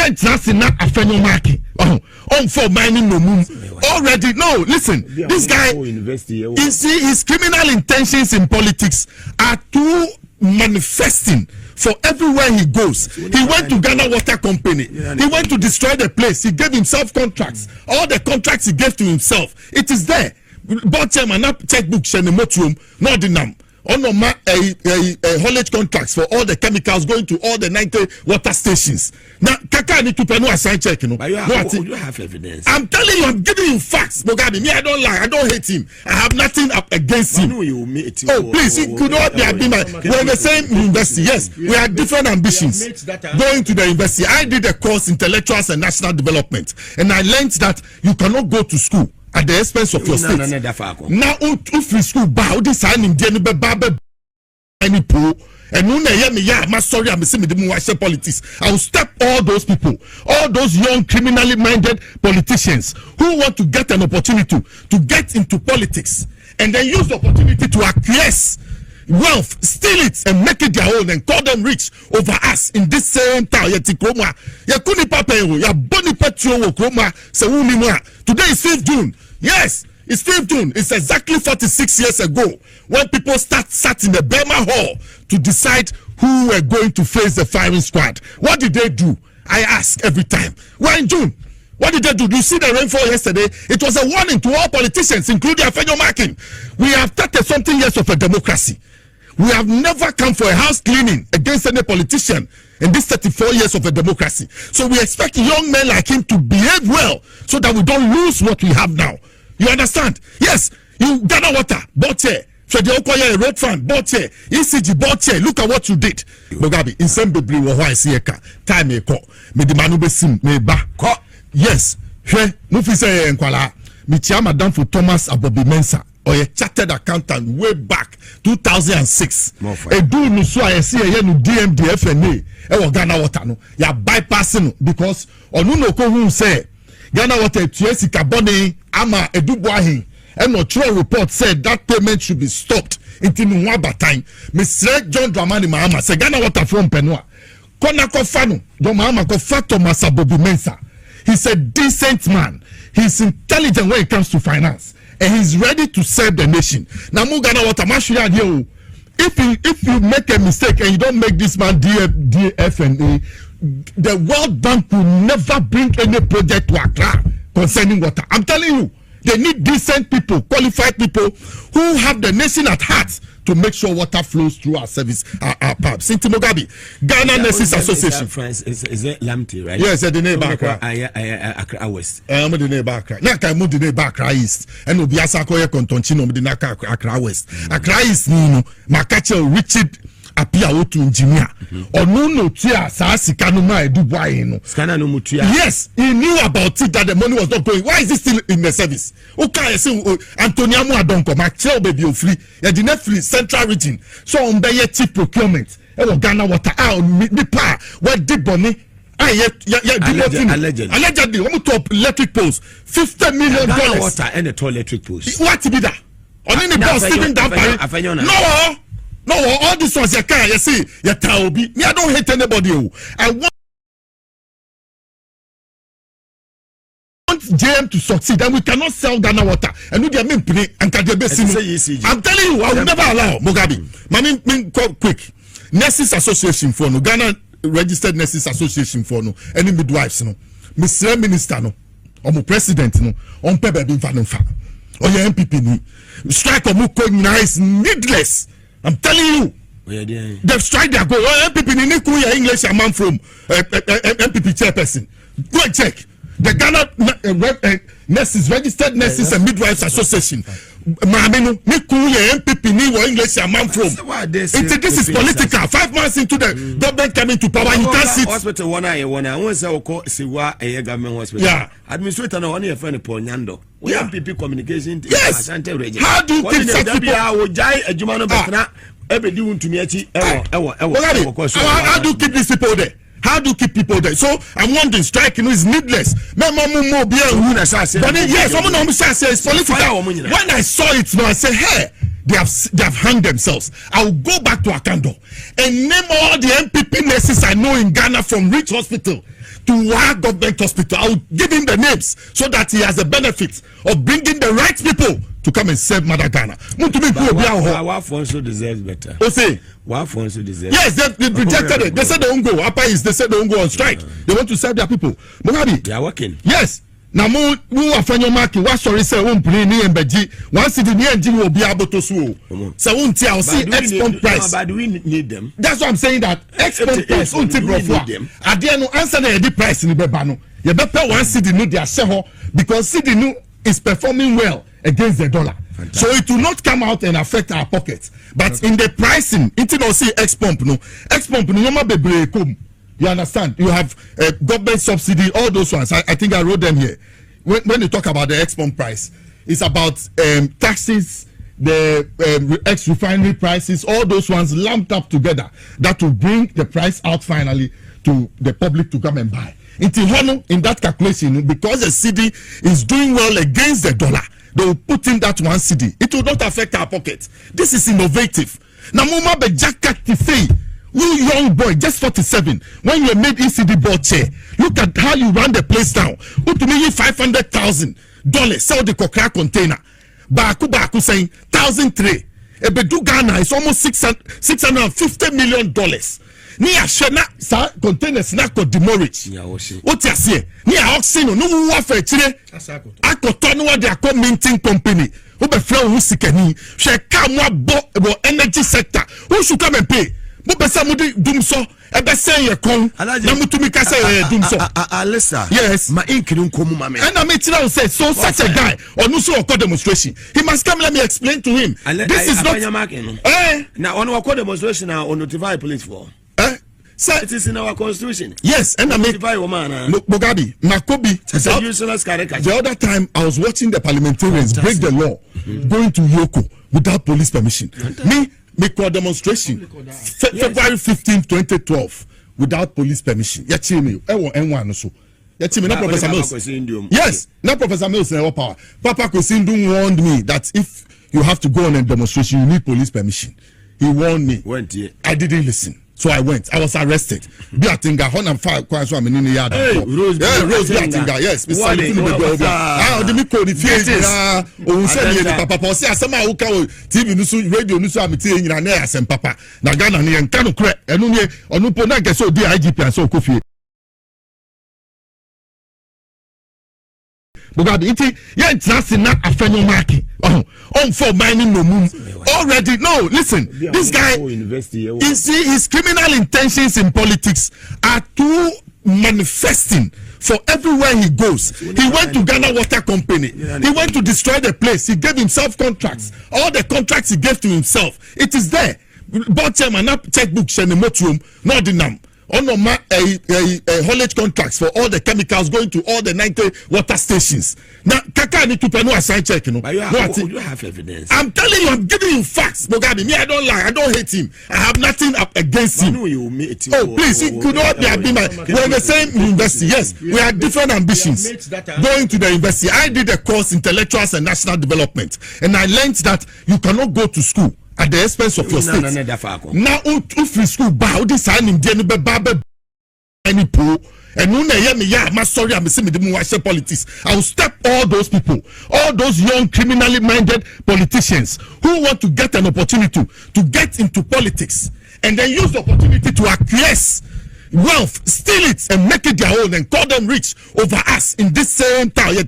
Yet that's not Afenyo Markin. On for mining no moon. Already, no, listen, this guy, you see, his criminal intentions in politics are too manifesting for everywhere he goes. He went to Ghana Water Company. He went to destroy the place. He gave himself contracts. All the contracts he gave to himself. It is there. But chairman, checkbook, Shenemotrium, not the name. On haulage contracts for all the chemicals going to all the 90 water stations. Now, Kaka need to pay no assign check, you know. But you have evidence. I'm telling you, I'm giving you facts, Mugabe. Me, I don't lie. I don't hate him. I have nothing up against him. Oh, please, it could not be. We're in the same university. Yes, we have different ambitions. Going to the university, I did a course, Intellectuals and National Development, and I learned that you cannot go to school at the expense of your state. Now, if school bow, this sign in Jennifer Barber, any pool, and I'm sorry, I'm saying the politics. I will stop all those people, all those young criminally minded politicians who want to get an opportunity to get into politics and then use the opportunity to acquiesce wealth, steal it and make it their own and call them rich over us in this same town. Today is 5th June. Yes, it's 5th June. It's exactly 46 years ago when people sat in the Burma Hall to decide who were going to face the firing squad. What did they do? I ask every time. We're in June. What did they do? Do you see the rainfall yesterday? It was a warning to all politicians, including Afenyo Markin. We have 30-something years of a democracy. We have never come for a house cleaning against any politician in this 34 years of a democracy. So we expect young men like him to behave well so that we don't lose what we have now. You understand? Yes, you Ghana Water, Boakye, Okoye road fund, Boakye, ECG, Boakye. Look at what you did. Mugabe, in some baby, why see time me call me the manube sim me ba. Yes, he Mufise Nkwala, me chia Madam for Thomas Abobi Mensah. Or a chartered accountant way back 2006. Edu nusu ayesi eye nu DMD FNA e Ghana Water no ya bypassing because onu no ko hu say Ghana Water tuesi carbone ama edu boahin and no true report said that payment should be stopped until Nwaba time. Mr. John Dramani Mahama say Ghana Water from Penua kona ko fanu John Mahama ko fato Masabobi Mensah. He's a decent man. He's intelligent when it comes to finance. And he's ready to serve the nation. Now, Ghana Water, if you make a mistake and you don't make this man DFNA, the World Bank will never bring any project to Accra concerning water. I'm telling you, they need decent people, qualified people who have the nation at heart to make sure water flows through our service, our pubs. Sinti Mugabe, Ghana Nurses Association. Is it Lamte, right? Yes, the neighbor Accra. Accra West. I'm the neighbor Accra. Naka mo the neighbor Accra East. And Obiasa koye kontonchino mo the Naka Accra West. Accra East ni Makache Richard apia otu engineer. Onu no tia sa sika no ma eduboa no. Scándal no mutua. Yes, he knew about it that the money was not going. Why is it still in the service? Okay, say Antonio Adonko, my child baby free. You did not free central region. So on the chief procurement. E Ghana Water me pa what did money. Allegedly, we top electric poles, $50 million. Ghana Water and the two electric poles. What to be that? On any boss sitting down by no, all this was your car. You see, your Taobi. Me, I don't hate anybody. I want JM to succeed, and we cannot sell Ghana Water. And we can play and I'm telling you, I will never allow Mugabe. Mami, quick. Nurses Association for no Ghana Registered Nurses Association for no any midwives no. Mr. Minister no, or my president no, on paper being fan or your MPP ni strike or muko is needless. I'm telling you. They've tried their goal. MPP ni ku your English a man from MPP chairperson. Go and check. The Ghana Nurses, Registered Nurses and Midwives Association. Mahamadu Bawumia MPP ni wa English a man from. This is political. 5 months into the government coming to power, you can't sit. Hospital one I want to call Siwa a government hospital. Yeah. Administrator no one your friend Ponyando. Yeah. MPP communication. Yes. How do you think such people? I will jai a Jumano Betna. Every doing to me. How do you keep these people there? How do you keep people there? So I'm wondering, striking is needless. But yes, someone say it's political. When I saw it, I said, hey, they have hung themselves. I will go back to Akando and name all the MPP nurses I know know in Ghana from which hospital to what government hospital. I will give him the names so that he has the benefit of bringing the right people to come and serve Mother Ghana. Afonso deserves better. Afonso deserves. Yes, they rejected it. They said they won't go. They said they won't go on strike. They want to serve their people. Mugabe. They are working. Yes. Now, Afenyo Markin, what sorry say ni embeji. One city ni engine will be able to sue. So won't I'll see export price. But do we need them? That's what I'm saying. That export price won't take them. At the end, answer the price in the bebano. You better one city no their share because city no is performing well against the dollar. Fantastic. So it will not come out and affect our pockets. But in the pricing, it will see X-Pump no come. You understand? You have government subsidy, all those ones. I think I wrote them here. When you talk about the X-Pump price, it's about taxes, the ex-refinery prices, all those ones lumped up together. That will bring the price out finally to the public to come and buy. In that calculation, because the cedi is doing well against the dollar, they will put in that one cedi. It will not affect our pocket. This is innovative. Namuma Bejaka Tife, you young boy, just 47, when you made ECD board chair, look at how you run the place down. Who to me $500,000, sell the Kokra container. Baku saying 1,003. Ebedu Ghana is almost $650 million. Ni ashena sa containers na ko demorage. What you say? Ni a oxino no wa fa chire. Akoto no wa de akọ minting company. Who be friend who sikani. She come bo energy sector. Who should come and pay? Mo be say mo dum so e be say ye kon. Na mutumi ka say dum so. Alisa. Yes. Ma inkiri nkomu ma me. And I me tell say so such a guy onu so okọ demonstration. He must come, let me explain to him. This is not now on okọ demonstration na on notify police for. So it is in our constitution. Yes, and I mean, Mugabe, Makobi. The other time I was watching the parliamentarians break the law, going to EOCO without police permission. Me call demonstration February 15, 2012, without police permission. Yachimi, N1 so. Yachimi, not Professor Mills. Yes, not Professor Mills. Power. Papa Kosindu warned me that if you have to go on a demonstration, you need police permission. He warned me. I didn't listen. So I went. I was arrested. Biatinga, 105 kwans wa menini yard. Rose Biatinga, yes. Mr. Dimi papa si asema uka TV nusu radio nusu amiti nyina na asem papa. Na Ghana ne enka no kre. Enu ne onu po na gese odi IGP and so Kofi. Mugabe iti ye ntrasi na Afenyo Markin. On for mining no moon. Already no, listen. This guy his criminal intentions in politics are too manifesting for everywhere he goes. He went to Ghana Water Company. He went to destroy the place. He gave himself contracts. All the contracts he gave to himself. It is there. Board chairman checkbook shenemotuum no dinam. On my haulage contracts for all the chemicals going to all the 90 water stations. Now, Kaka need to pay no assign check, you know. But you have evidence. I'm telling you, I'm giving you facts, Mugabe. Me, I don't lie. I don't hate him. I have nothing up against him. Please, he could not be my. We're in the same university. Yes, we have different ambitions. Going to the university, I did a course, intellectuals and national development, and I learned that you cannot go to school at the expense of your state. Now, free school bow this him any pool and sorry, I'm saying politics. I will step all those people, all those young criminally minded politicians who want to get an opportunity to get into politics and then use the opportunity to acquiesce wealth, steal it and make it their own and call them rich over us in this same town. Today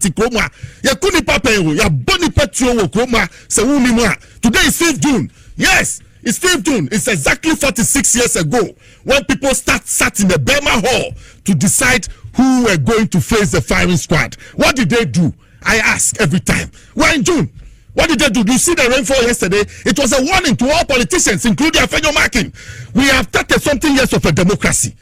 is 5th June. Yes, it's 5th June. It's exactly 46 years ago when people sat in the Burma Hall to decide who were going to face the firing squad. What did they do? I ask every time. We're in June. What did they do? You see the rainfall yesterday? It was a warning to all politicians, including Afenyo Markin. We have 30-something years of a democracy.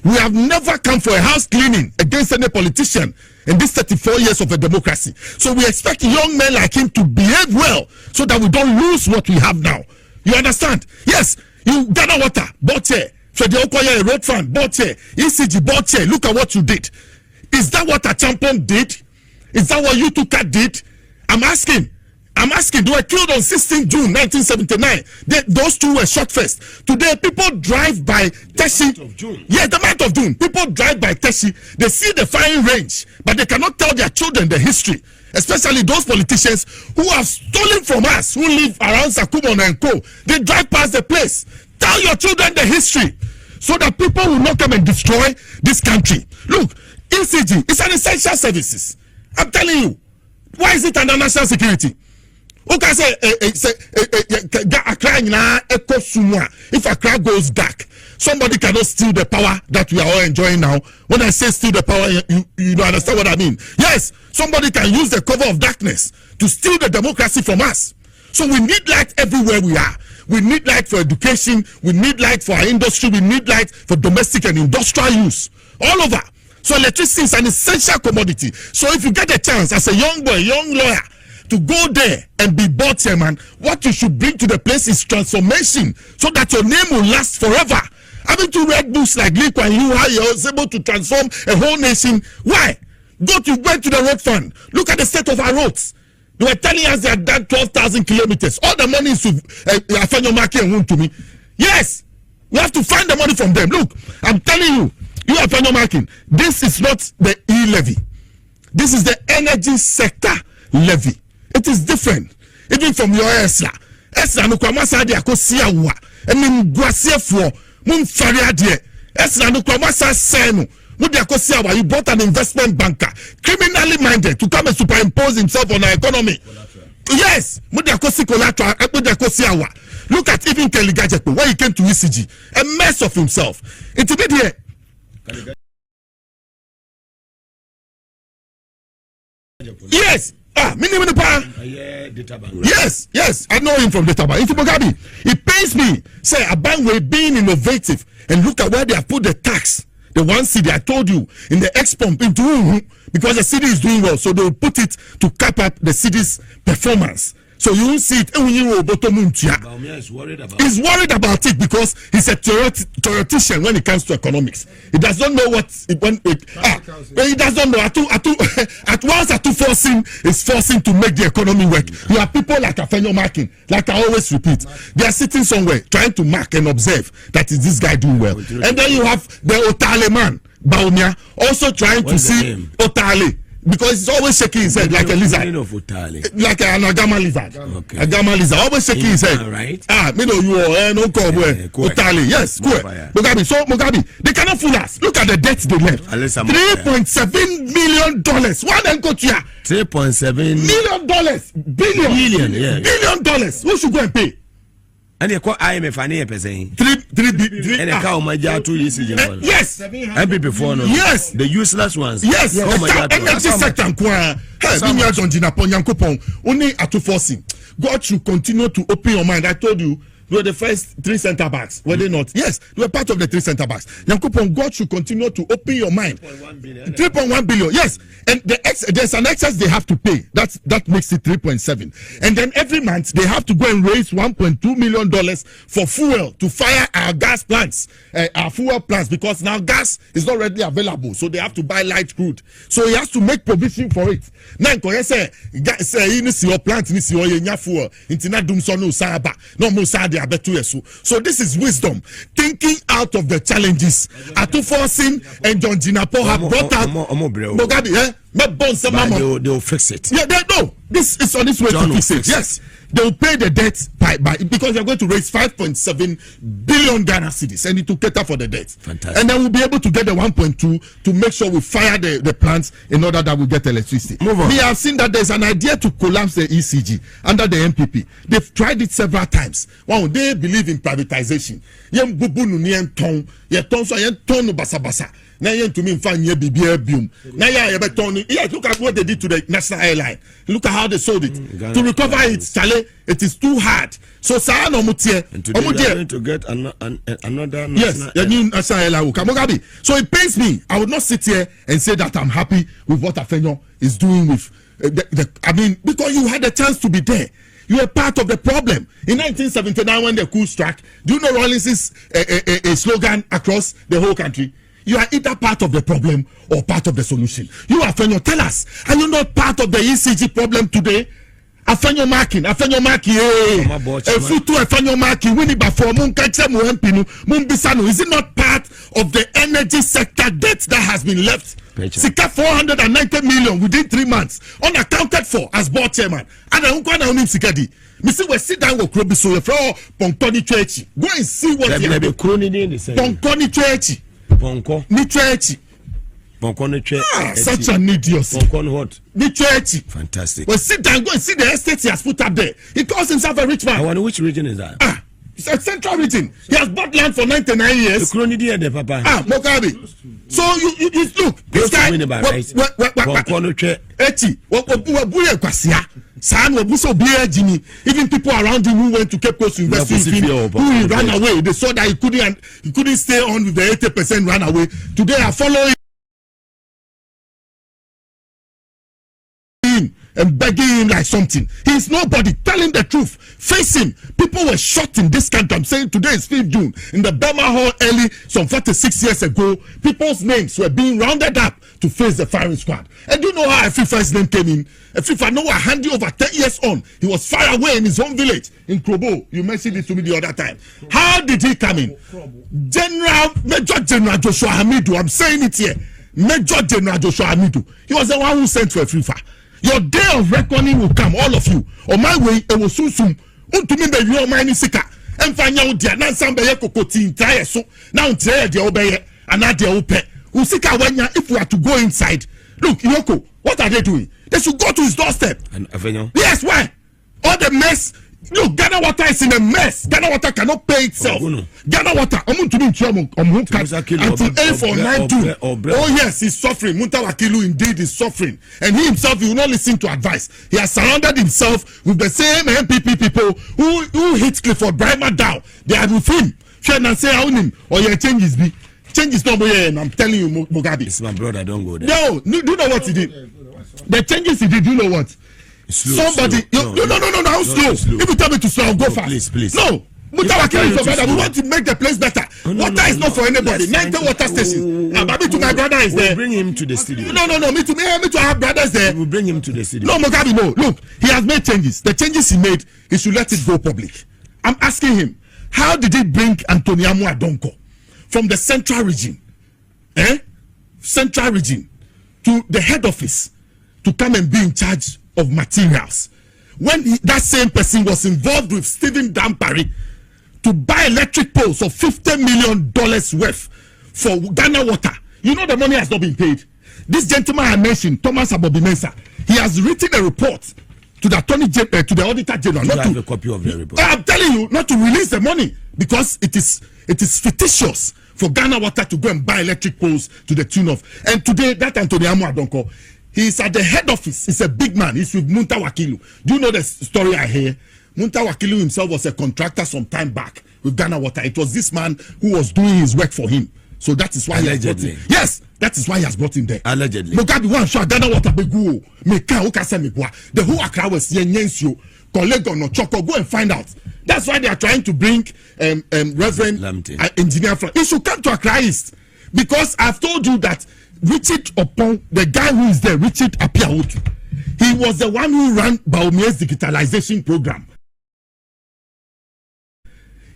We have never come for a house cleaning against any politician in this 34 years of a democracy. So we expect young men like him to behave well so that we don't lose what we have now. You understand? Yes, you Ghana Water, Boakye, Okoye, Road Fund, Boakye, ECG, Boakye. Look at what you did. Is that what Agyapong did? Is that what you two did? I'm asking. I'm asking, they were killed on 16 June 1979. Those two were shot first. Today, people drive by Teshi. Yes, the month of June. People drive by Teshi. They see the firing range, but they cannot tell their children the history. Especially those politicians who have stolen from us, who live around Sakumo and Co. They drive past the place. Tell your children the history, so that people will not come and destroy this country. Look, ECG is an essential services. I'm telling you. Why is it under national security? Okay, say if Accra goes dark, somebody cannot steal the power that we are all enjoying now. When I say steal the power, you don't understand what I mean. Yes, somebody can use the cover of darkness to steal the democracy from us. So we need light everywhere we are. We need light for education. We need light for our industry. We need light for domestic and industrial use all over. So electricity is an essential commodity. So if you get a chance as a young boy, young lawyer, to go there and be board chairman, what you should bring to the place is transformation, so that your name will last forever. Having to read books like Lee Kuan Yew, how he was able to transform a whole nation. Why? Went to the road fund. Look at the state of our roads. They were telling us they had done 12,000 kilometers. All the money is to Afenyo, Markin and to me. Yes, we have to find the money from them. Look, I'm telling you, you Afenyo Markin, this is not the e-levy. This is the energy sector levy. It is different. Even from your ESLA. ESLA no kwamasa de akosia wa. Eni mguasie fuo. Mumfari adie. ESLA no kwamasa senu. Mudi akosia wa. You bought an investment banker, criminally minded, to come and superimpose himself on our economy. Yes. Mudi akosi collateral. Mudi akosia wa. Look at even Kennedy Agyapong when he came to ECG. A mess of himself. It's a bit here. Yes. Yes, I know him from Databank. Into Mugabe, it pains me. Say a bank will being innovative and look at where they have put the tax. The one city I told you in the X-Pump into because the city is doing well, so they will put it to cap up the city's performance. So you will see it. Bawumia is worried about he's worried about it because he's a theoretician when it comes to economics. He does not know what he does not know. At once Ato Forson is forcing to make the economy work. You have people like Afenyo Markin, like I always repeat, they are sitting somewhere trying to mark and observe that is this guy doing well. And then you have the otchere man, Bawumia, also trying to see otchere. Because he's always shaking his head like a lizard. Like an agama lizard. Okay. Agama lizard. Always shaking his head. Right. Me know you are no otchere. Yes, Mugabe. So Mugabe, they cannot fool us. Look at the debt they left. $3.7 million. One and go to $3.7 million. Billion. Yeah. $1 billion. Who should go and pay? And you call IMF and saying 3 and a cow my jar 2 years ago. Yes, and before no. Yes, the useless ones. Yes, energy sector. Only Ato Forson. God should continue to open your mind. I told you. They were the first 3 center backs, were they not? Yes, they were part of the 3 center backs. God should continue to open your mind. 3.1 billion, yes. And there's an excess they have to pay. That makes it 3.7. And then every month they have to go and raise $1.2 million for fuel to fire our gas plants, our fuel plants, because now gas is not readily available. So they have to buy light crude. So he has to make provision for it. Now, say your plant, fuel, so this is wisdom, thinking out of the challenges. Ato Forson and John Jinapo have brought out Mugabe. They will fix it. Yeah, no. This is on its way to fix it. Yes, they will pay the debt by because they are going to raise 5.7 billion Ghana cedis, and it will cater for the debt. Fantastic. And then we'll be able to get the 1.2 to make sure we fire the plants in order that we get electricity. Move on. We have seen that there's an idea to collapse the ECG under the MPP. They've tried it several times. Wow, they believe in privatization. Now to me find ye BBA. Now look at what they did to the national airline. Look at how they sold it. To recover it, Charlie, it is too hard. So Sa no mutie. To get another yes, the new national airline. Mugabe. So it pains me. I would not sit here and say that I'm happy with what Afenyo is doing with because you had a chance to be there. You were part of the problem. In 1979, when the coup struck, do you know Rawlings's a slogan across the whole country? You are either part of the problem or part of the solution. You Afenyo, tell us, are you not part of the ECG problem today? Afenyo Markin, Futu Afenyo Markin, Winnie Bafo, Munkache Muempinu, Mumbisano. Is it not part of the energy sector debt that has been left? Sika 490 million within 3 months, unaccounted for as board chairman. And I don't know Sikadi. Missy we sit down with Krobi so for Ponkoni Church. Go and see what they are. Ponkoni Church. Ponko. Ni Church. Such an idiot. What? The church. Fantastic. Well, sit down, go and see the estate he has put up there. He calls himself a rich man. I wonder which region is that? It's a central region. He has bought land for 99 years. The there, Papa. Mokabi. So you look. This guy. Even people around him who went to Cape Coast to invest in him, who he ran away. They saw that he couldn't stay on with the 80% run away. Today I follow and begging him like something. He is nobody. Tell him the truth. Face him. People were shot in this country. I'm saying today is 5th June. In the Burma Hall early, some 46 years ago, people's names were being rounded up to face the firing squad. And do you know how Afifa's name came in? Afifa Noah handy over 10 years on. He was far away in his home village in Krobo. You mentioned it to me the other time. How did he come in? Major General Joshua Hamidu. I'm saying it here. Major General Joshua Hamidu. He was the one who sent for Afifa. Your day of reckoning will come, all of you. On my way, it will soon. Untumi be your money sika. Enfanya udia na nsamba ye kokoti ntaye so. Na untaye de obeye anade ope. Usika wanya if we are to go inside. Look, EOCO, what are they doing? They should go to his doorstep. And Afenyo? Yes, why? All the mess. Look, Ghana Water is in a mess. Ghana Water cannot pay itself. Ghana Water, until A492. Oh yes, he's suffering. Muntawakilu indeed is suffering, and he himself he will not listen to advice. He has surrounded himself with the same MPP people who hit Clifford Brima down. They are with him. Say or your changes be changes not and I'm telling you, Mugabe. It's my brother. Don't go there. No, do you know what he did? The changes he did. Do you know what? Somebody, no, how slow? If you tell me to slow, I'll go fast. Please. No, Mutawakili is for better. We want to make the place better. Water is not for anybody. 90 water stations. Maybe to my brother is there. Bring him to the studio. No. Me to have brothers there. We'll bring him to the studio. No, Mugabe, no. Look, he has made changes. The changes he made, he should let it go public. I'm asking him, how did he bring Antoniamu Adonko from the central region, central region, to the head office to come and be in charge of materials, when that same person was involved with Stephen Dampari to buy electric poles of $50 million worth for Ghana Water? You know the money has not been paid. This gentleman I mentioned, Thomas Abobimensa, he has written a report to the attorney general, to the auditor general. You have a copy of the report. I'm telling you not to release the money because it is fictitious for Ghana Water to go and buy electric poles to the tune of. And today that Antoniamu Adonko, he's at the head office. He's a big man. He's with Muntawakilu. Do you know the story I hear? Muntawakilu himself was a contractor some time back with Ghana Water. It was this man who was doing his work for him. So that is why allegedly. He has brought him. Yes, that is why he has brought him there. Allegedly. Mugabe one sure Ghana Water begu meka ukase mekwa. The whole Accra was yensio. Collego no choko. Go and find out. That's why they are trying to bring Reverend engineer from. He should come to Accra East because I've told you that Richard Opon, the guy who is there, Richard Apiaotu, he was the one who ran Bawumia's digitalization program.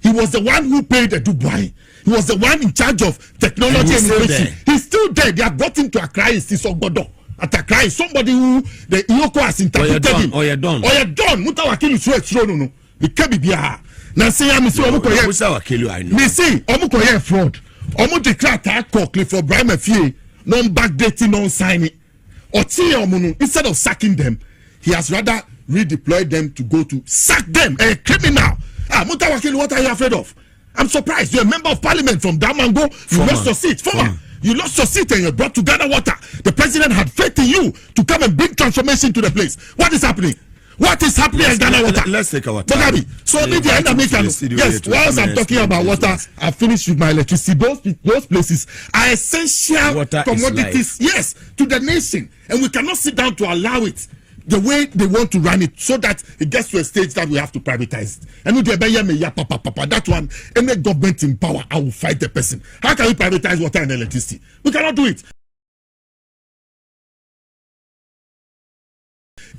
He was the one who paid the Dubai. He was the one in charge of technology and innovation. He's still there. They have brought him to Accra. He's Ogbodo at Accra. Somebody who the EOCO has interpreted him. You're done. Mutawakili no. The Kabibia. Now say I'm so Mutawakili. I know. Me say Omukoye fraud. Omu declare attack for Brima Fie. Non backdating, non signing. Instead of sacking them, he has rather redeployed them to go to sack them. A criminal. Mutawakili, what are you afraid of? I'm surprised. You're a member of parliament from Damango. You lost your seat. You lost your seat and you're brought to Ghana Water. The president had faith in you to come and bring transformation to the place. What is happening? What is happening in Ghana Water? Let's take our time. So maybe I yes, whilst I'm talking about water, I finished with my electricity. Those places are essential water commodities, yes, to the nation. And we cannot sit down to allow it the way they want to run it so that it gets to a stage that we have to privatize it. And that one, any government in power, I will fight the person. How can we privatize water and electricity? We cannot do it.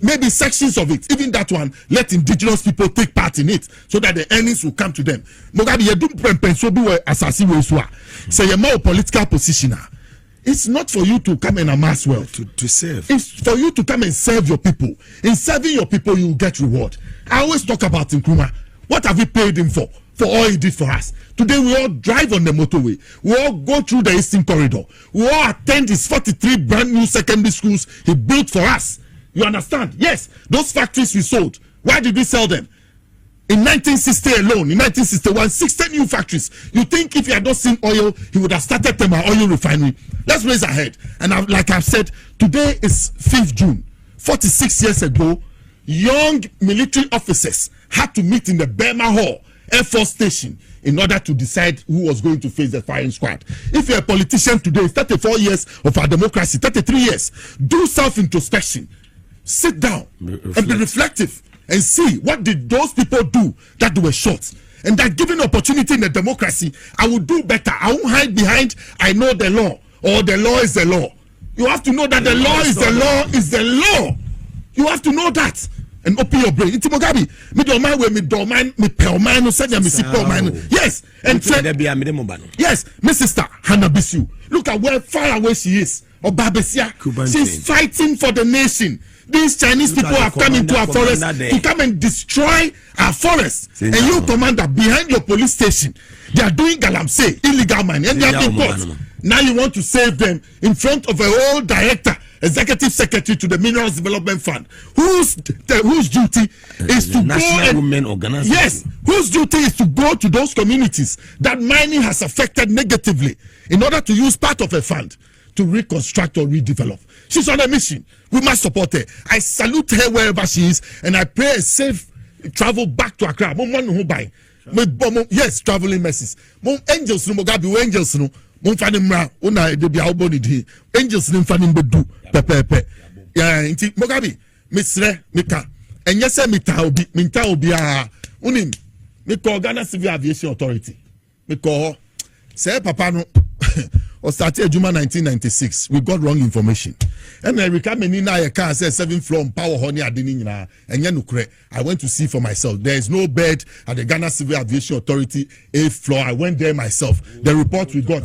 maybe sections of it, even that one, let indigenous people take part in it so that the earnings will come to them. Mugabe, you do penso be assassin we say you're more political positioner. It's not for you to come and amass wealth. To serve. It's for you to come and serve your people. In serving your people, you will get reward. I always talk about Nkrumah. What have we paid him for? For all he did for us. Today we all drive on the motorway. We all go through the Eastern Corridor. We all attend his 43 brand new secondary schools he built for us. You understand? Yes, those factories we sold. Why did we sell them? In 1960 alone, in 1961, 60 new factories. You think if he had not seen oil, he would have started Tema Oil Refinery. Let's raise ahead. And like I've said, today is 5th June. 46 years ago, young military officers had to meet in the Burma Hall Air Force Station in order to decide who was going to face the firing squad. If you're a politician today, 34 years of our democracy, 33 years, do self-introspection. Sit down and be reflective and see what did those people do that they were shot. And that given opportunity in the democracy, I will do better. I won't hide behind, I know the law, or the law is the law. You have to know that the law is the law is the law. You have to know that. And open your brain. It's Mugabe. Me don't mind me don't mind me pelman no say me see pelman. Yes. And yes, my sister Hannah Bisu. Look at where far away she is. Obabesia. She's fighting for the nation. These Chinese people have come into our forest to come and destroy our forests. And you, commander, behind your police station, they are doing galamsey, illegal mining, and they have been caught. Now you want to save them in front of a whole director, executive secretary to the Minerals Development Fund, whose duty is to National Women Organization. Yes, whose duty is to go to those communities that mining has affected negatively in order to use part of a fund to reconstruct or redevelop. She's on a mission. We must support her. I salute her wherever she is, and I pray a safe travel back to Accra. Yes, traveling messes. Angels no Mugabe, angels no. Angels no fani bedu pepepe. Yeah, inti Mugabe, Misre, Mika. And yes, minta obi unim. Me call Ghana Civil Aviation Authority. Me call say papa no. Or started Juma 1996. We got wrong information. And I recommend Nina a car says 7th floor power honey adinina and yanukre. I went to see for myself. There is no bed at the Ghana Civil Aviation Authority 8th floor. I went there myself. The report we got.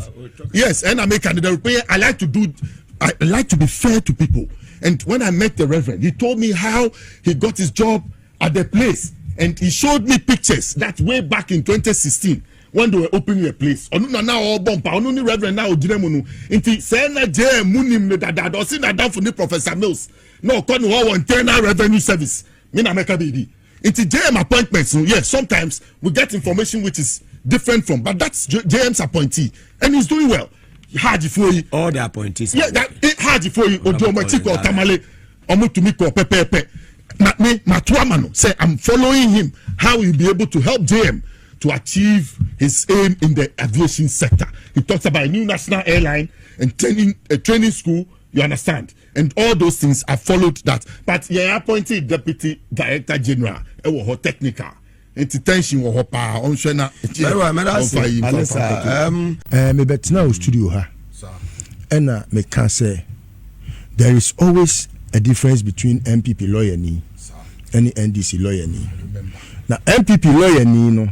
Yes, and I make the report. I like to be fair to people. And when I met the Reverend, he told me how he got his job at the place. And he showed me pictures that way back in 2016. When they were opening a place, now all bumper, only Reverend now Jiremunu. Inti Sena J Munim that or seen that for the Professor Mills. No, come on internal revenue service. Mina make a baby. Inti JM appointments. Yes, sometimes we get information which is different from, but that's JM's appointee, and he's doing well. Haji for you. All the appointees. Yeah, that Haji for you. Ojomatiko Tamale, Omutumiko Pepe. Matuamano say I'm following him. How he'll be able to help JM to achieve his aim in the aviation sector. He talks about a new national airline and a training school, you understand? And all those things, I followed that. But he appointed Deputy Director General, technical. Tension was power on Shana. Me bet now studio ha. And me can say there is always a difference between MPP lawyer ni and NDC lawyer ni. Now MPP lawyer ni no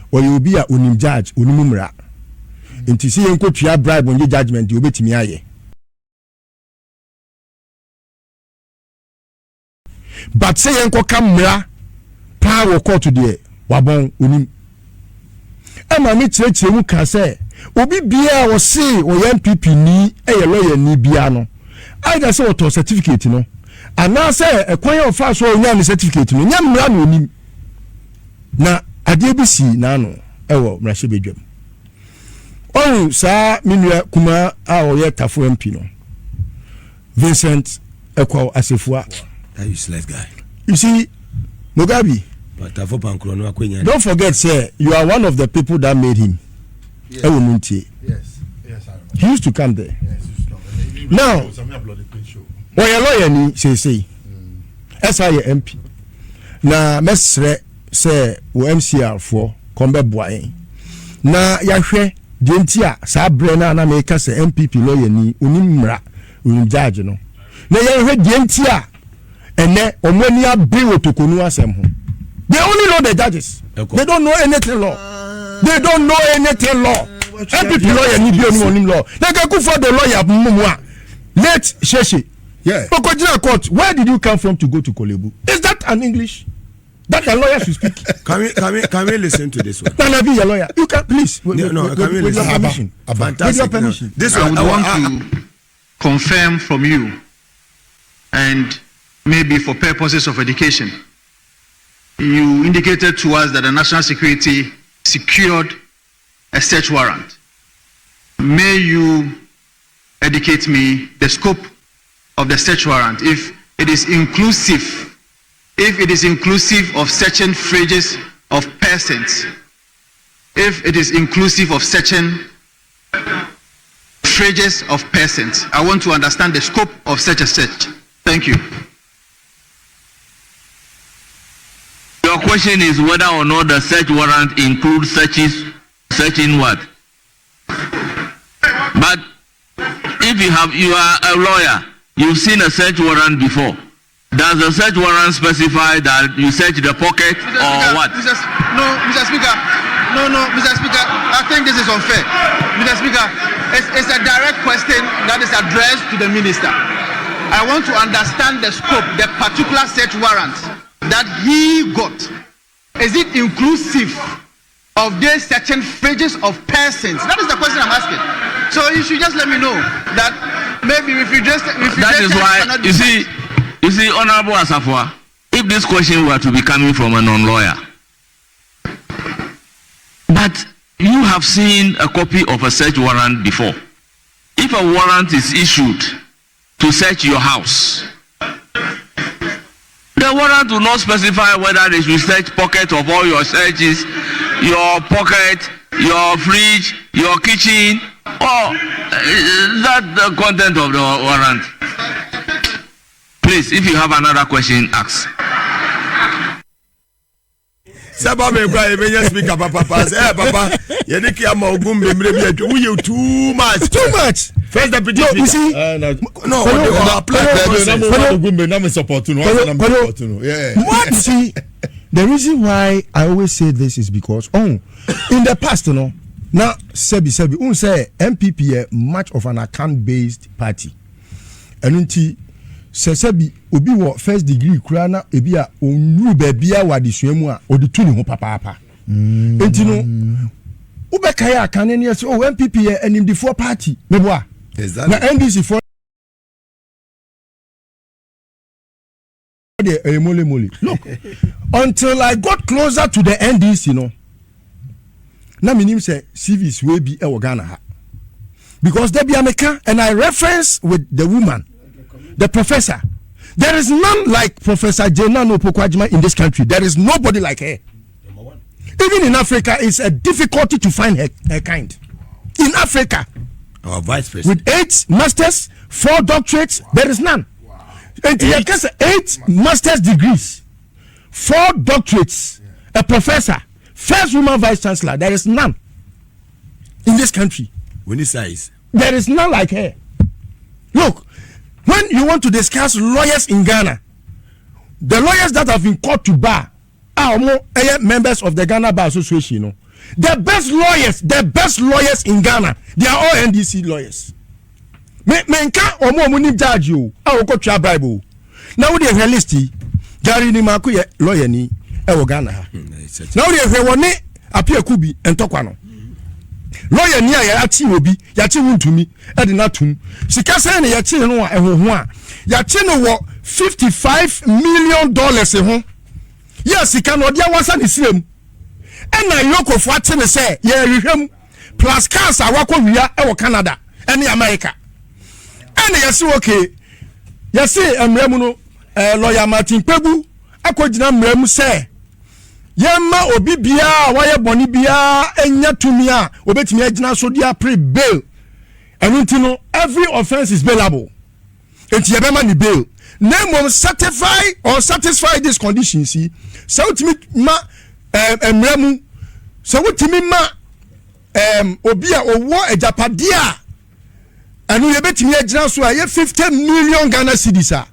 or you be a unim judge unimumra into see enko tua bribe on your judgment you betimi aye but say enko kamra power court there wabon unim ama me chire mu ka say obi bia wo say o MPP ni e lawyer ni bia no either say auto certificate no ana say ekwan of fast so nya certificate no nya mra no unim na adebisi nano ewo mrashe bedwam on sa minua kuma a oye tafo MP no Vincent Ekwa Asefua that useless guy you see Mugabe but tafo pankro no akwenya don't forget say you are one of the people that made him yes ewo muntie yes he used to come there yes now oye lawyer ni say SI MP na mesre say wo MCR for kombe boaen na yahwe dentia sa bre na make say MPP lawyer ni onimra onim judge no na yahwe dentia ene omonia bill tokonu asem ho. They only know the judges. They don't know anything law. They don't know anything law. MPP lawyer ni bi onu law. Like Akufo Addo lawyer mumwa. Late Sheshe. Yeah. Okojina court. Where did you come from to go to Kolebu? Is that an English? That a lawyer should speak. Can we listen to this one? Can I be your lawyer? You can please. Can we listen? With your permission. Fantastic. With your permission. This I one would want to confirm from you, and maybe for purposes of education, you indicated to us that the national security secured a search warrant. May you educate me the scope of the search warrant, if it is inclusive of searching fridges of persons, if it is inclusive of searching fridges of persons. I want to understand the scope of such a search. Thank you. Your question is whether or not the search warrant includes searching what? But if you are a lawyer, you've seen a search warrant before. Does the search warrant specify that you search the pocket or what? Mr. Speaker, I think this is unfair. Mr. Speaker, it's a direct question that is addressed to the minister. I want to understand the scope, the particular search warrant that he got. Is it inclusive of the searching fridges of persons? That is the question I'm asking. So you should just let me know that maybe if you just... That is why, you see, Honorable Asafwa, if this question were to be coming from a non-lawyer, but you have seen a copy of a search warrant before. If a warrant is issued to search your house, the warrant will not specify whether they should search pocket of all your searches, your pocket, your fridge, your kitchen, or that the content of the warrant. Please, if you have another question, ask. Saba me kwa emenya speaker papa say papa ye dey kia ma ogum memre bi adu you too much first deputy no, you see no apply support yeah what see the reason why I always say this is because in the past now sebi say MPP much of an account based party and sebi obi wo first degree kura na ebi a onru ba bia wade suamu a odi tu ne ho papa enti no ubeka ya kan ne say MPP enimdifo party mebo a na NDC for the mole look until I got closer to the NDC na minim say civis we bi e wo Ghana ha because there be America and I reference with the woman, the professor. There is none like Professor Jena Opokwajima in this country. There is nobody like her. Even in Africa, it's a difficulty to find her kind. In Africa, our vice president with 8 masters, 4 doctorates, there is none. And 8 master's degrees, 4 doctorates, a professor, first woman vice chancellor. There is none in this country. When he says there is none like her. Look. When you want to discuss lawyers in Ghana, the lawyers that have been called to bar are members of the Ghana Bar Association. The best lawyers in Ghana, they are all NDC lawyers. Menka omo munim judge you. I will go to Bible. Now they realistic. Gary ni maku lawyer ni Ghana. Now they wone apia kubi entokwano. Lawyer ni ya chi obi ya chi wuntumi e de natum sika say na ya chi no a ehoho a ya chi no wo $55 million ho ya sika no dia wasa ne sirem e na EOCO fo ate ne say ya rehwem plus cars awakọ wia e wo Canada e ne America e na ya si okay ya si emremu no lawyer Martin Pebu akogina mremu say yemma obi bia waye boni bia enya tumi a obetimi agina so dia pre bail enunti no every offense is bailable enti yebema ni bail name of satisfy these conditions see so utimi ma emremu so utimi ma obi a owo ajapadia anu yebetimi agina so a ye 50 million Ghana cedis a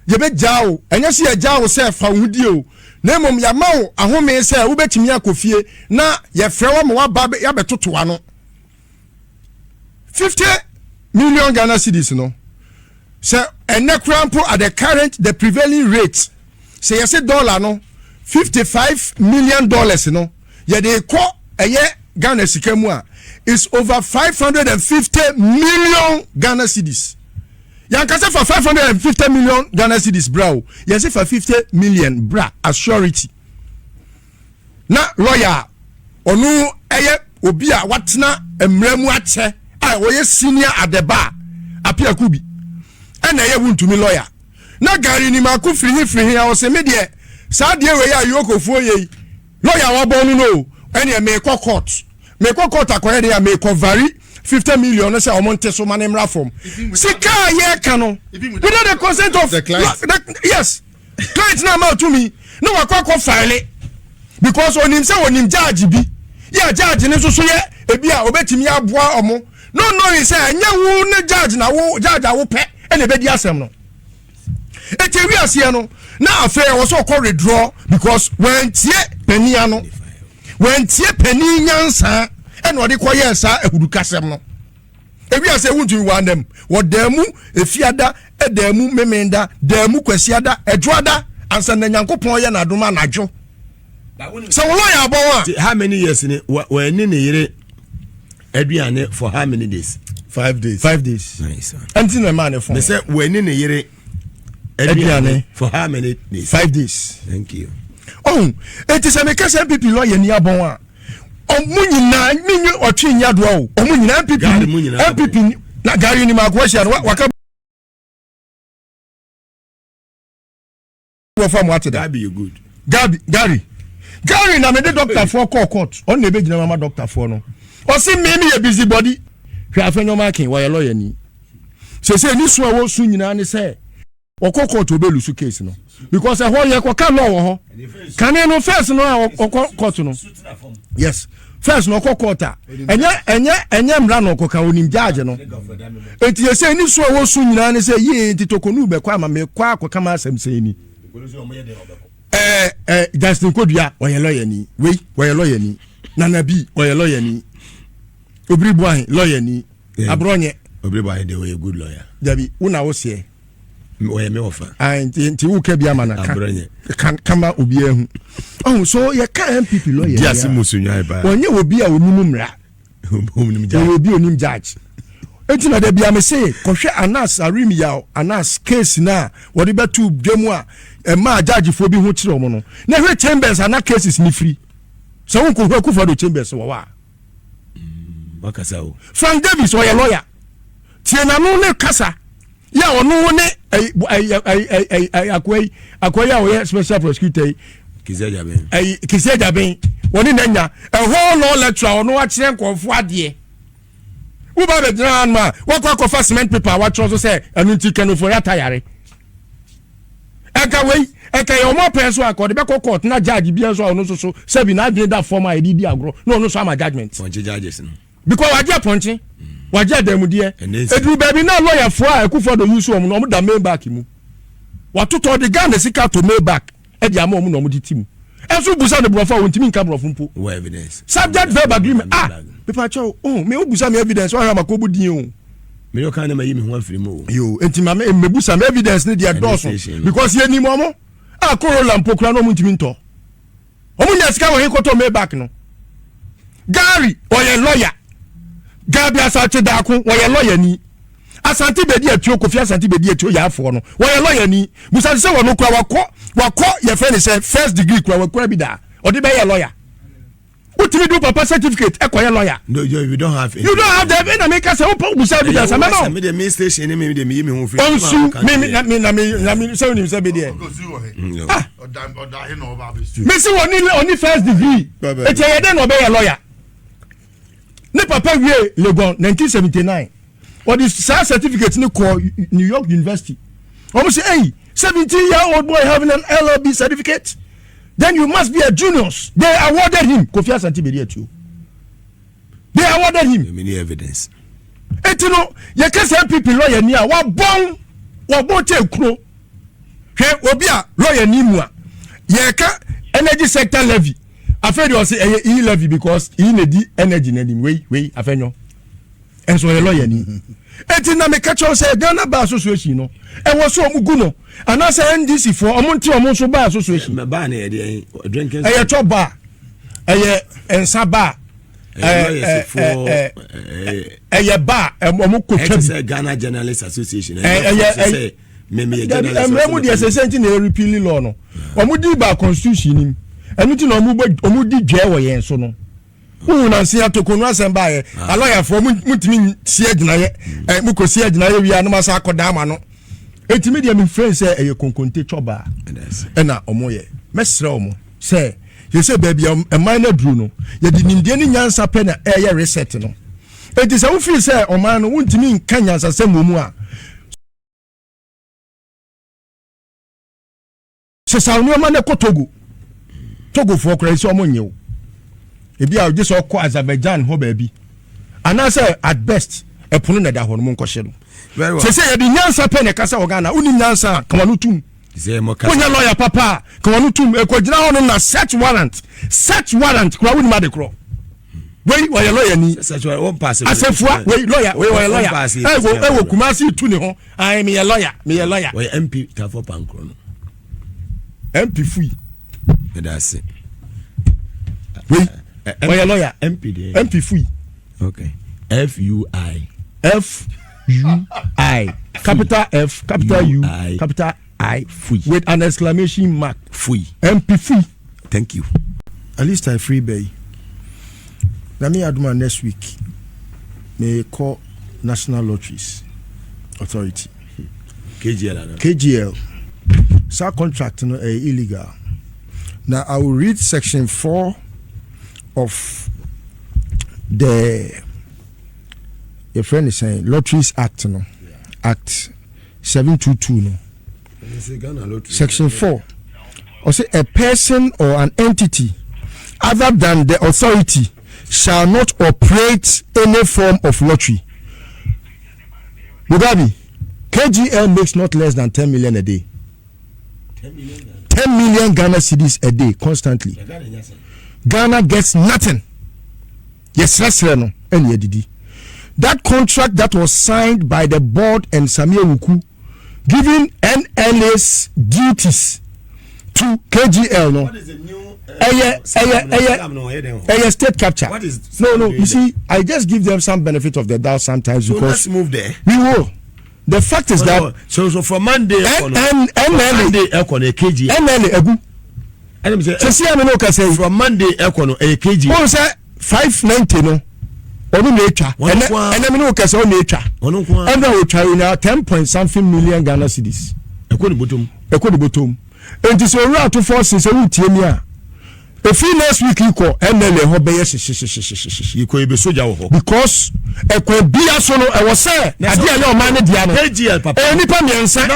yebe jao enya se ye jao se fa hudi o na mom ya ma wo ahome se wo betimi akofie na ye frɛ wo ma wa ba ya betoto ano 50 million Ghana cedis no se ene krampo at the prevailing rate se ye se dollar no $55 million no ye de ko eye Ghana sika mu a is over 550 million Ghana cedis. Yankase for 550 million Ghana cedis bra. Yes for 50 million bra as surety. Na lawyer onu eye obi a watena emremu ache a wo ye senior at the bar apia kubi. Ana ye wuntumi lawyer. Na gari ni maku free a wo se me de sa de we ya EOCO fo ye. Lawyer wa bonu no ene me court. Me court akoye de me vary 50 million no say omonte so manemra from. Sika ye kano without the consent of the client. Yes. Client na ma to me. No akwa file because onim say onim judge bi. Yeah judge ne so ye ebi a obetimi aboa omo. No say anya wu ne judge na wo judge a wo pe ene be di asem no. Etewi ase no na affair was so called withdraw because when tie penia no when tie peni nyansa and what they call yensa ehudu kasem no ewi ase wuntu wan dem wodamu efiada edamu memenda damu kwasiada edroada ansa na nyankopon ye na adoma najo so wo ya abon how many years ni when ni yire aduane for how many days 5 days 5 days nice anti na man for me say when ni yire aduane for how many days 5 days thank you oh it is a make MPP lawyer ni abon a omunyina minyu otwe nyado o omunyina MPP na gari ni makwasha waka wo fam what that be good Gary na me the doctor for court on na be gina mama doctor for no o si me me busy body hwe Afenyo Markin wa lawyer ni se ni so wo su nyina ni se okọ court obelu su case no because e ho ye ko ka law wo ho kan no first no okọ court no yes first no okọ court enye mra no okọ ka onim judge no enti ye se ni so wo su nyina ni se ye enti tokonu be kwa ma me kwa akọ ma asem se ni Justin Kodua oye lawyer ni we lawyer ni Nana B oye lawyer ni Obribuan lawyer ni Abronye Obribuan dey a good lawyer Dabi una wo se oye me ofa nti wo ka bia mana kan kama obi ehu oh so ye ka MPP lawyer dia si musunwa ba onye obi a onimu mra obi onim judge enti na da bia me say kohwe Anas Aremeyaw Anas case na wo de betu dwemu a ma judge fo bi ho kire omo no na hwe chambers ana cases ni free so won ko Akufo Addo chambers wo wa wakasa o Frank Davis oye lawyer tie na no ne kasa ya onu ne akwai ya oye special prosecutor Kizia Jaben woni nanya a whole no lecture onu wa kire nkonfo ade wo ba be dran ma wo kwa fa cement paper wa tro so say anu ti Ken Ofori Atta yare eka yo mo penso akọ de be court na judge bi enso onu so se bi na adin da form a edidi agro no onu so ama judgment on judges no because waje ponche waje demudie edu baby na lawyer for Akufo Addo use om no da main back mu watoto de Ghana sika to main back e dia ma om no di timu enso busa de brofa wontimi nka brofo mpo wo evidence subject verb agreement people cho me obusa me evidence wa ha makobu din o me yo kan na mayi me ho afiri mu yo enti ma me busa me evidence ne dia doso because ye ni mo akorola mpokura no muntimi nto omunya sika wo hikoto main back no Gary oye lawyer Gabby asate darko woye lawyer ni Asante Bediatuo Kofi Asante Bediatuo ya afọ no woye lawyer ni busa se wono kwa wakọ ye friend say first degree kwa wakọ bi da odi be ye lawyer utimi do papa certificate e koye lawyer no you don't have that in America say opa busa bi da sama no me the main station me me ho free onsu me say oni say be there oda he no oba be me say oni first degree e tie ye den no be ye lawyer ne papa wie Legon 1979 or the certificate ni call New York University almost say hey 17-year-old boy having an LLB certificate then you must be a juniors they awarded him Kofi Asante Bediatuo they awarded him many evidence etino ye kase MPP lawyer ni a wa bon che kuro hwe obi a lawyer ni mu a ye ka energy sector levy Afenyo say e levy because he need the energy na nim we Afenyo enso ye lawyer ni enti na me catch say Ghana Bar Association no e wo so omugu no ana say NDC for omonti omonso bar association me ba na ye dey drinking e to bar e ensa bar bar omo ko twa Ghana Journalists Association me Emremu de sesenti na repeal law no omo di ba constitution nim enu ti na omo di dwe wo yen so no na se atokonu asemba ye lawyer for mutimi sie agina ye mukosi agina ye wi anoma sa akoda ama no etimi de me friend say eye konkonte choba na omo ye mesre omo say ye say baby e man na duru no ye di nimde ni nyansa pe na eye reset no enti say wo feel say o man no wuntimi nka nyansa se momu a se sa no man na kotogo togo for kra isi omo nyew ebi a just okọ Azerbaijan ho baby ana say at best e pono na da ho no monko hye no se se ye di nyansa pe ne kasa ogana uni nyansa kamanu tum ze mo ka onya lawyer papa kamanu tum e ko gina ho no na search warrant kwa uni ma de kro we wa lawyer ni search warrant pass asefua we lawyer e wo kumasi tu ne ho I me lawyer we MP ta for pankro no MP fui that's it we Oya lawyer MP fui okay FUI capital F capital U capital I fui with an exclamation mark fui MP fui. Thank you. At least I free bay. Let me add my next week. May call National Lotteries Authority KGL. So contract no illegal. Now I will read section 4 of the your friend is saying Lotteries Act no Act 722 no section 4 or say a person or an entity other than the authority shall not operate any form of lottery. Mugabe, KGL makes not less than 10 million a day. 10 million Ghana cedis a day constantly. Ghana gets nothing. Yes, no, and yedidi. That contract that was signed by the board and Sammy Wuku, giving NLA's duties to KGL. No, what is the new state capture. What is no. You see, I just give them some benefit of the doubt sometimes because let's move there. We will. The fact is that so from Monday, NLA egu. From Monday, KG. What say 590 no? Onu nature. And no kase on nature. And now we try now 10.something million Ghana cedis. Ekodi bottom. And this Ato Forson say we tie me a. If next week you call NLA ho be you ko be soja ho because ekwa bia so no e was say ade ale o man dia no KGL papa nipa miensa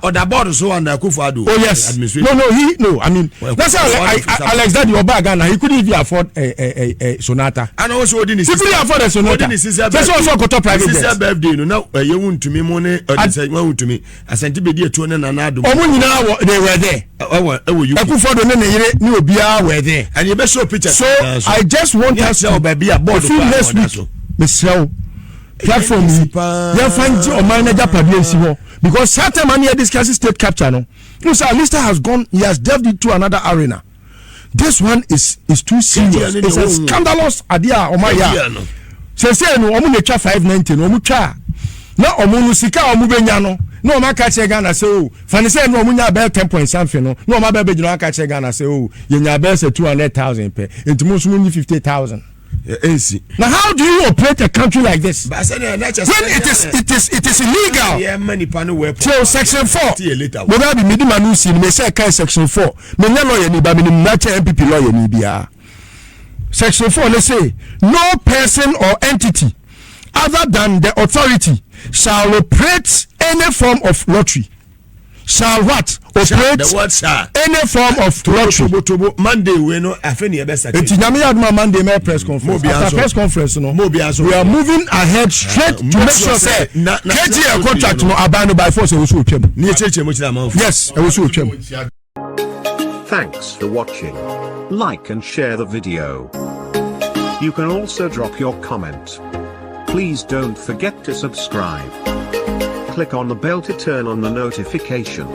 order board so and Akufo Addo. Oh yes. No, I mean that's how Alex Daddy Obaga na he couldn't even afford a sonata. And also he couldn't afford a sonata. That's also got private jet. This birthday no now you want to me money or say want to me Asante Bediatuo na Nado. Omo nyina they were there. You Akufo Addo ne yire ni obia were there. And you be show picture. So I just want us to baby a board next week. Michelle platform you find your manager public because certain money discussing state capture no. You say Alistair has gone, he has delved into another arena. This one is too serious. It's a scandalous idea. Oh my God. Say no omu necha 590 no omu twa. Na omu no sika omu benya no. No ma ka che Ghana say oh. Fani say no omu nya be 10 point something no. No ma be no ka che Ghana say oh. Ye nya be say 200,000 per. Enti mo so 50,000. Now how do you operate a country like this? When it is illegal. So section 4. Whether the middle man may say section 4. Me no lawyer ni ba me MPP lawyer ni bia. Section 4 let's say no person or entity other than the authority shall operate any form of lottery. shall what? Operate The word shall. any form of lottery. Tobo Monday we no Afenyo be certain. Eti nyame aduma Monday may press conference. After press conference no. We are moving ahead straight to make sure say KGL contract no abano by force e wo so otwam. Ni echeche mo chira manfo. Yes, e wo so otwam. Thanks for watching. Like and share the video. You can also drop your comment. Please don't forget to subscribe. Click on the bell to turn on the notification.